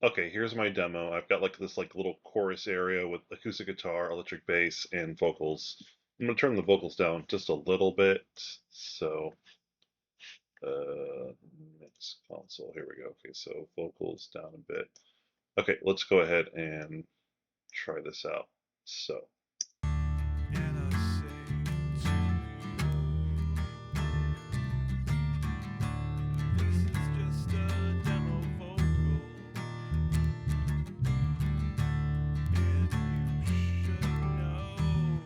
Okay, here's my demo. I've got like this like little chorus area with acoustic guitar, electric bass, and vocals. I'm gonna turn the vocals down just a little bit. So, mix console. Here we go. Okay, so vocals down a bit. Okay, let's go ahead and try this out. So, And I say to you, this is just a demo vocal, and you should know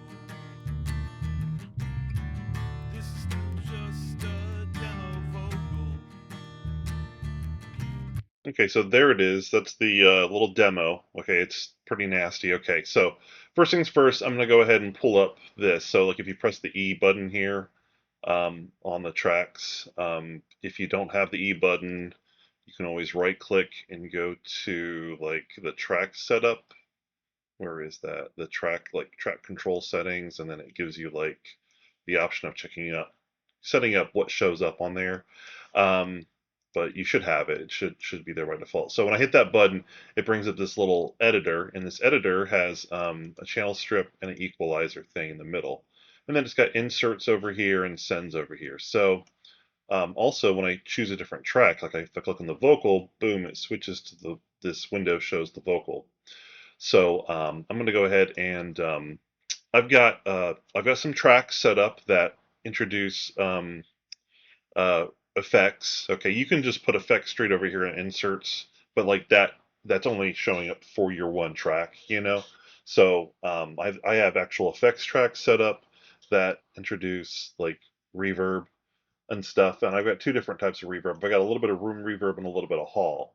this is still just a demo vocal. okay, so there it is. That's the little demo. Okay, it's pretty nasty. Okay, so first things first, I'm gonna go ahead and pull up this. So like if you press the E button here on the tracks, if you don't have the E button, you can always right click and go to like the track setup. Where is that? The track like track control settings, and then it gives you like the option of setting up what shows up on there. Um, but you should have it. It should be there by default. So when I hit that button, it brings up this little editor, and this editor has a channel strip and an equalizer thing in the middle, and then it's got inserts over here and sends over here. So also when I choose a different track, like if I click on the vocal, boom, it switches to this window shows the vocal. So I'm going to go ahead and I've got some tracks set up that introduce uh, effects. Okay, you can just put effects straight over here in inserts, but like that's only showing up for your one track, you know. So I have actual effects tracks set up that introduce like reverb and stuff, and I've got two different types of reverb. I got a little bit of room reverb and a little bit of hall.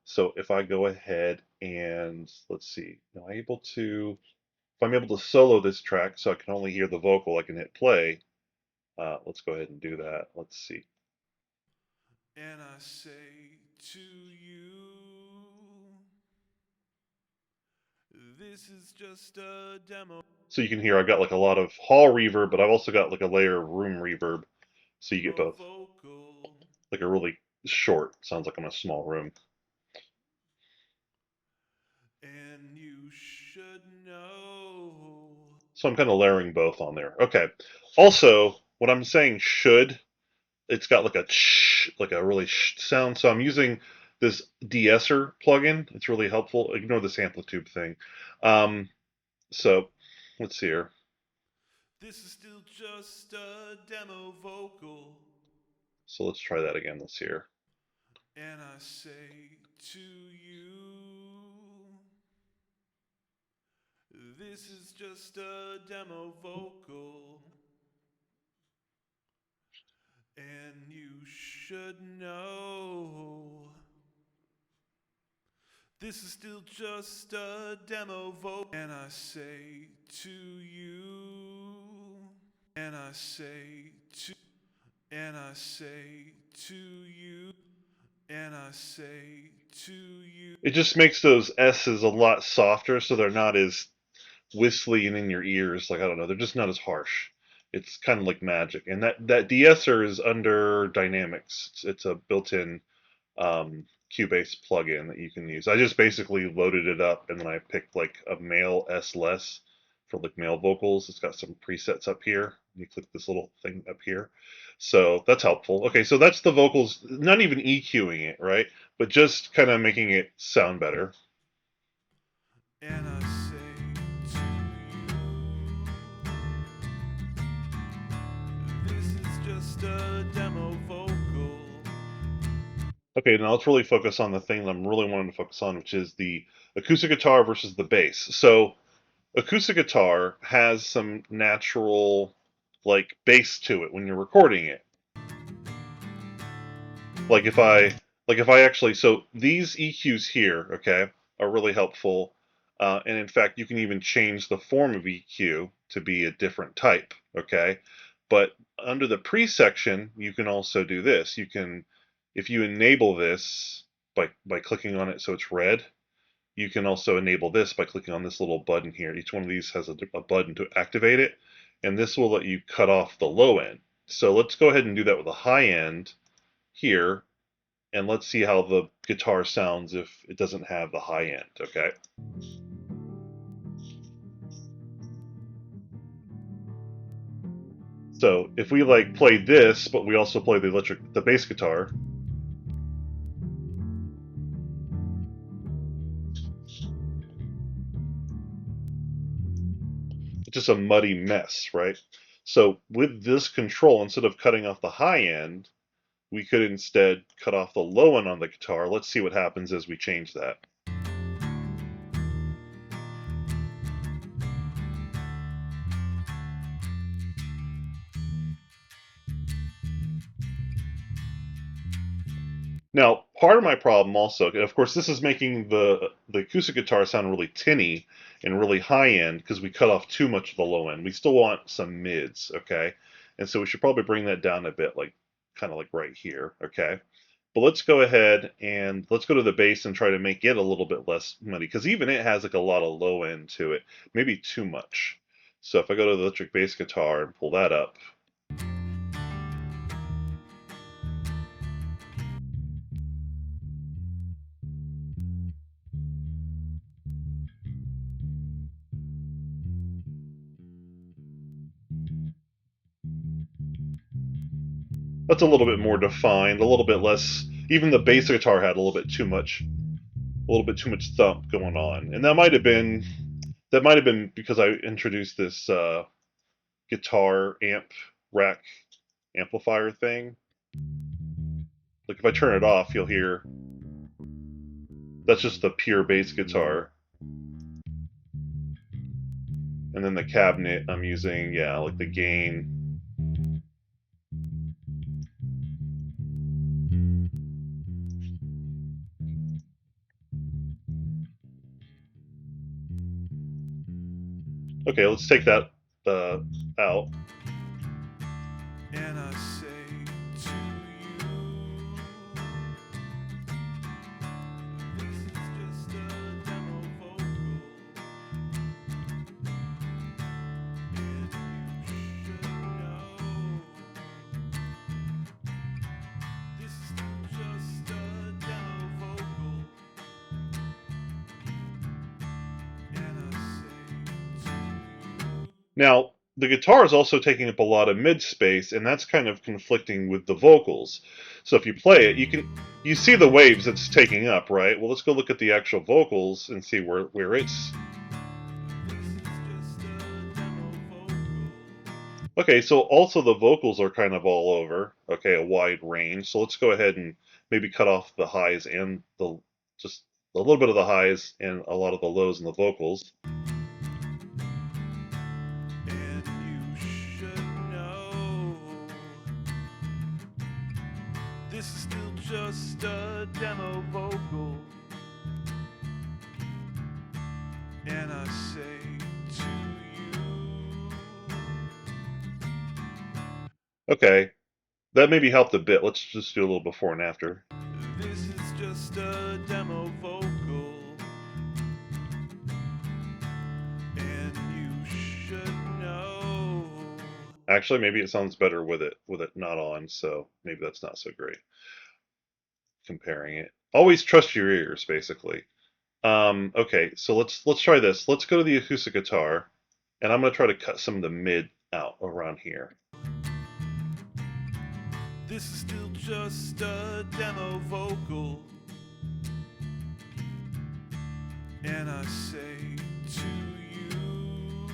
So if I go ahead and let's see, am I able to? If I'm able to solo this track so I can only hear the vocal, I can hit play. Let's go ahead and do that. Let's see. And I say to you, this is just a demo So you can hear I've got like a lot of hall reverb, but I've also got like a layer of room reverb. So you get both. vocal, Like a really short, sounds like I'm in a small room. and you should know. So I'm kind of layering both on there. Okay. Also, when I'm saying should, it's got like a like a really sound. So I'm using this de-esser plugin. It's really helpful. Ignore this amplitude thing. Um, so let's see here. This is still just a demo vocal. So let's try that again. Let's see here. And I say to you, this is just a demo vocal. And you should know. This is still just a demo vocal. And I say to you, and I say to, and I say to you, and I say to you. It just makes those S's a lot softer, so they're not as whistly and in your ears. Like I don't know, they're just not as harsh. It's kind of like magic. And that de-esser is under Dynamics. It's a built-in Cubase plugin that you can use. I just basically loaded it up and then I picked like a male S less for like male vocals. It's got some presets up here. You click this little thing up here. So that's helpful. Okay, so that's the vocals, not even EQing it, right? But just kind of making it sound better. And I say to you, this is just a demo vocal. Okay, now let's really focus on the thing that I'm really wanting to focus on, which is the acoustic guitar versus the bass. So acoustic guitar has some natural like bass to it when you're recording it. Like if I actually so these EQs here, okay, are really helpful. And in fact, you can even change the form of EQ to be a different type, okay? But under the pre-section, you can also do this. You can, if you enable this by clicking on it so it's red, you can also enable this by clicking on this little button here. Each one of these has a button to activate it, and this will let you cut off the low end. So let's go ahead and do that with the high end here. and let's see how the guitar sounds if it doesn't have the high end, okay? So if we like play this, but we also play the bass guitar, it's just a muddy mess, right? So with this control, instead of cutting off the high end, we could instead cut off the low end on the guitar. Let's see what happens as we change that. Now, part of my problem also, of course, this is making the acoustic guitar sound really tinny and really high end because we cut off too much of the low end. We still want some mids, okay? And so we should probably bring that down a bit, like kind of like right here, okay? But let's go ahead and let's go to the bass and try to make it a little bit less muddy because even it has like a lot of low end to it, maybe too much. So if I go to the electric bass guitar and pull that up, that's a little bit more defined, a little bit less. Even the bass guitar had a little bit too much thump going on, and that might have been because I introduced this guitar amp rack amplifier thing. Like if I turn it off, you'll hear that's just the pure bass guitar, and then the cabinet I'm using, yeah, like the gain. Okay, let's take that out. And I say to you, this is just a demo vocal, and you should know this is still just a demo vocal. And I say to you. Now, the guitar is also taking up a lot of mid space, and that's kind of conflicting with the vocals. So if you play it, you see the waves it's taking up, right? Well, let's go look at the actual vocals and see where it's. Okay, so also the vocals are kind of all over. Okay, a wide range. So let's go ahead and maybe cut off the highs and the just a little bit of the highs and a lot of the lows in the vocals. And you should know this is still just a demo vocal. And I say to you, Okay, that maybe helped a bit. Let's just do a little before and after. this is just a demo vocal. And you should know. Actually, maybe it sounds better with it not on, so maybe that's not so great. Comparing it. Always trust your ears, basically. Okay, so let's try this. Let's go to the acoustic guitar, and I'm gonna try to cut some of the mid out around here. This is still just a demo vocal. And I say to you,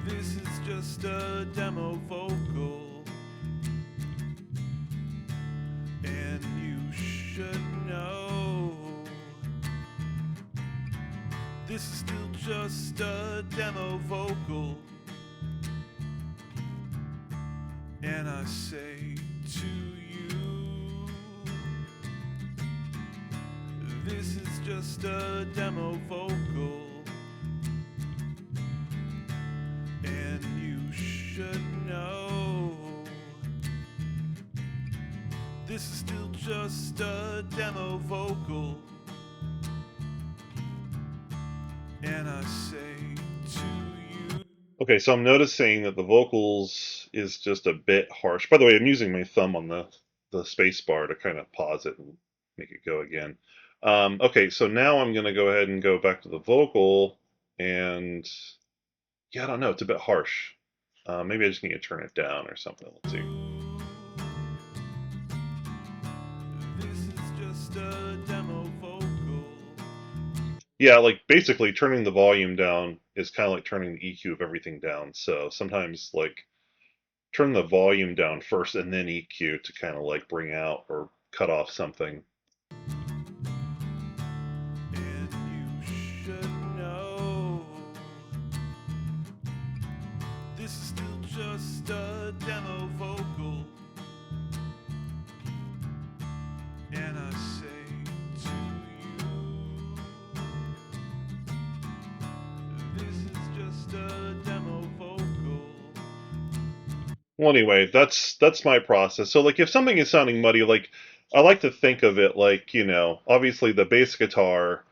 this is just a demo vocal. And you should know this is still just a demo vocal. And I say to you, this is just a demo vocal. And you should know this is still just a demo vocal. And I say to you. Okay, so I'm noticing that the vocals is just a bit harsh. By the way, I'm using my thumb on the space bar to kind of pause it and make it go again. Okay, so now I'm gonna go ahead and go back to the vocal, and yeah, I don't know, it's a bit harsh. Maybe I just need to turn it down or something. Let's see. This is just a demo vocal. Yeah, like basically turning the volume down is kind of like turning the EQ of everything down. So sometimes like turn the volume down first and then EQ to kind of like bring out or cut off something. And you should know this is still just a demo vocal. And I say to you, this is just a demo vocal. Well, anyway, that's my process. So like if something is sounding muddy, like I like to think of it like, obviously the bass guitar,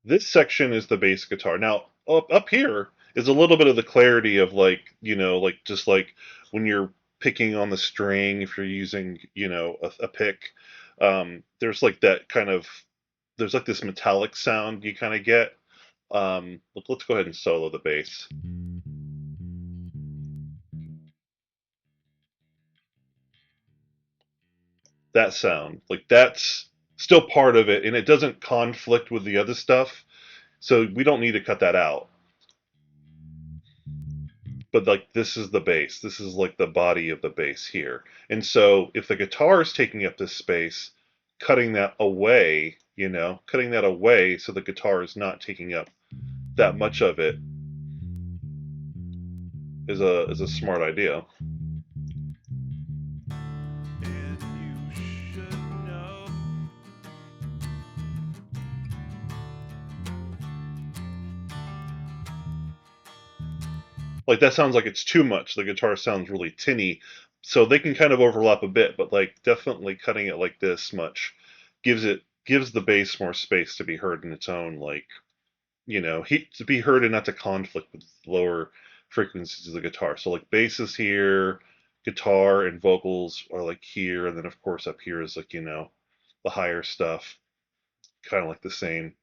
this section is the bass guitar. Now, up here is a little bit of the clarity of like, like just like when you're picking on the string, if you're using, a pick, there's like that kind of, there's like this metallic sound you kind of get. Let's go ahead and solo the bass. That sound, like that's still part of it, and it doesn't conflict with the other stuff, so we don't need to cut that out. But like this is the bass. This is like the body of the bass here. And so if the guitar is taking up this space, cutting that away, cutting that away so the guitar is not taking up that much of it is a smart idea. And you should know. Like that sounds like it's too much. The guitar sounds really tinny. So they can kind of overlap a bit, but like definitely cutting it like this much gives the bass more space to be heard in its own like to be heard and not to conflict with lower frequencies of the guitar. So like bass is here, guitar and vocals are like here, and then of course up here is like the higher stuff, kind of like the same.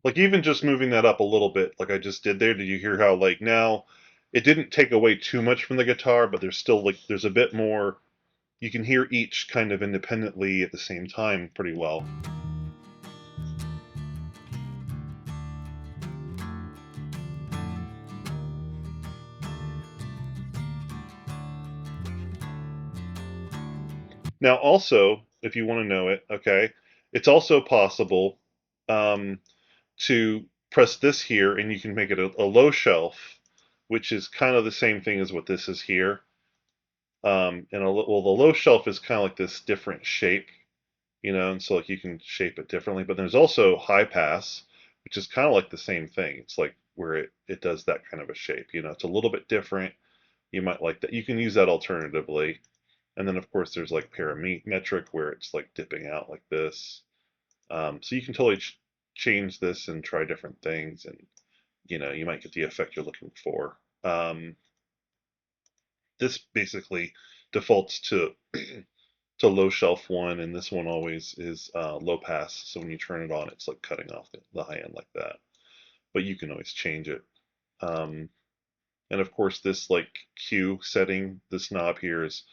Like even just moving that up a little bit, like I just did there. Did you hear how like now it didn't take away too much from the guitar, but there's still like there's a bit more. You can hear each kind of independently at the same time pretty well. Now, also, if you want to know it, okay, it's also possible um, to press this here and you can make it a low shelf, which is kind of the same thing as what this is here. Well, the low shelf is kind of like this different shape, and so like you can shape it differently. But there's also high pass, which is kind of like the same thing. It's like where it does that kind of a shape. It's a little bit different. You might like that. You can use that alternatively. And then of course there's like parametric where it's like dipping out like this. So you can totally change this and try different things, and you might get the effect you're looking for. This basically defaults to to low shelf one, and this one always is low pass. So when you turn it on, it's like cutting off the high end like that. But you can always change it. Um, and of course, this like Q setting, this knob here is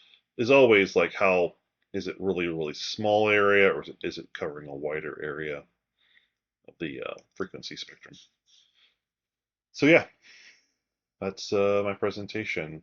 always like how is it really small area, or is it covering a wider area of the frequency spectrum? So yeah, that's my presentation.